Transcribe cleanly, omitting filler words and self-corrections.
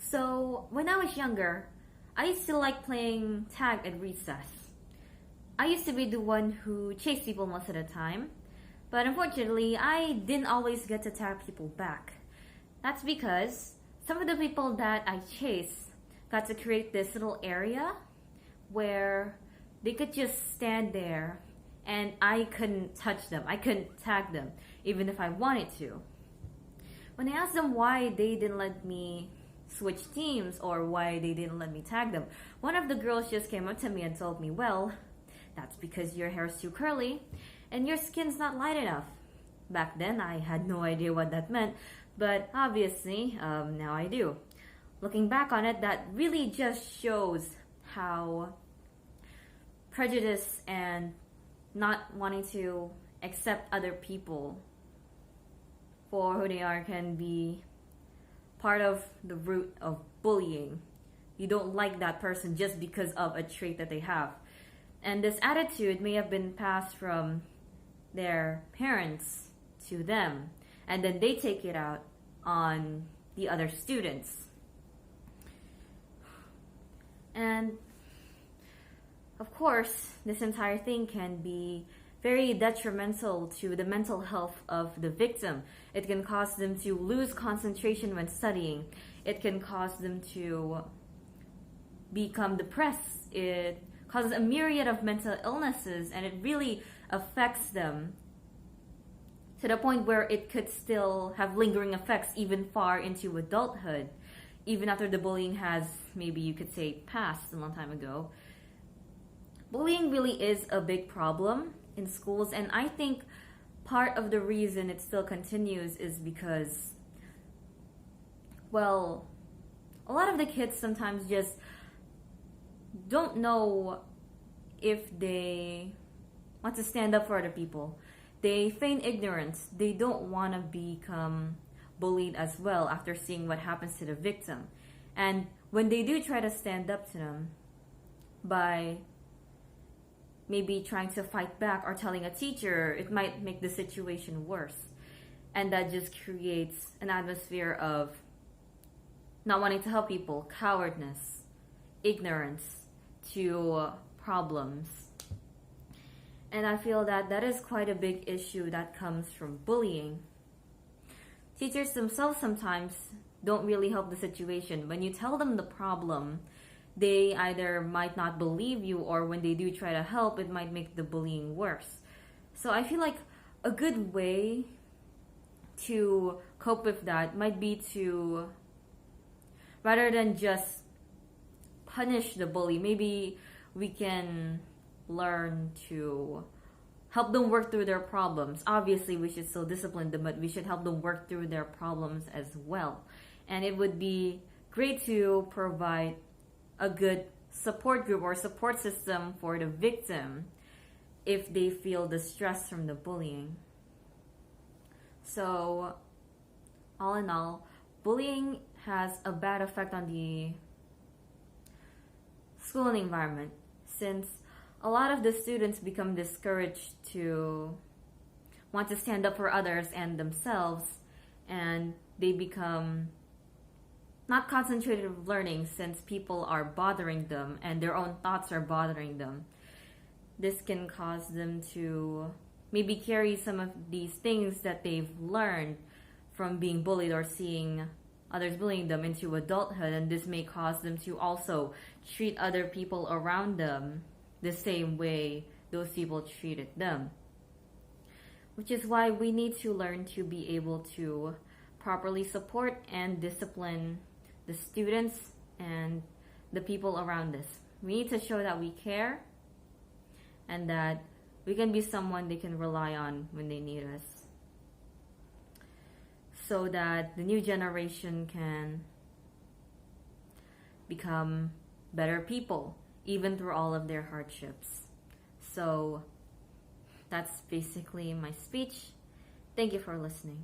So, when I was younger, I used to like playing tag at recess. I used to be the one who chased people most of the time, but unfortunately, I didn't always get to tag people back. That's because some of the people that I chased got to create this little area where they could just stand there and I couldn't touch them. I couldn't tag them, even if I wanted to. When I asked them why they didn't let me switch teams or why they didn't let me tag them, one of the girls just came up to me and told me, well, that's because your hair's too curly and your skin's not light enough. Back then, I had no idea what that meant, but obviously, now I do. Looking back on it, that really just shows how prejudice and not wanting to accept other people for who they are can be part of the root of bullying. You don't like that person just because of a trait that they have. And this attitude may have been passed from their parents to them, and then they take it out on the other students. And of course, this entire thing can be very detrimental to the mental health of the victim. It can cause them to lose concentration when studying. It can cause them to become depressed. It causes a myriad of mental illnesses, and it really affects them to the point where it could still have lingering effects even far into adulthood, even after the bullying has, maybe you could say, passed a long time ago. Bullying really is a big problem in schools, and I think part of the reason it still continues is because, well, a lot of the kids sometimes just don't know if they want to stand up for other people. They feign ignorance. They don't want to become bullied as well after seeing what happens to the victim. And when they do try to stand up to them by maybe trying to fight back or telling a teacher, it might make the situation worse. And that just creates an atmosphere of not wanting to help people, cowardness, ignorance to problems. And I feel that that is quite a big issue that comes from bullying. Teachers themselves sometimes don't really help the situation. When you tell them the problem, they either might not believe you, or when they do try to help, it might make the bullying worse. So I feel like a good way to cope with that might be to, rather than just punish the bully, maybe we can learn to help them work through their problems. Obviously, we should still discipline them, but we should help them work through their problems as well. And it would be great to provide a good support group or support system for the victim if they feel the stress from the bullying. So, all in all, bullying has a bad effect on the schooling environment, since a lot of the students become discouraged to want to stand up for others and themselves, and they become not concentrated with learning since people are bothering them and their own thoughts are bothering them. This can cause them to maybe carry some of these things that they've learned from being bullied or seeing others bullying them into adulthood, and this may cause them to also treat other people around them the same way those people treated them. Which is why we need to learn to be able to properly support and discipline the students and the people around us. We need to show that we care and that we can be someone they can rely on when they need us, so that the new generation can become better people, even through all of their hardships. So that's basically my speech. Thank you for listening.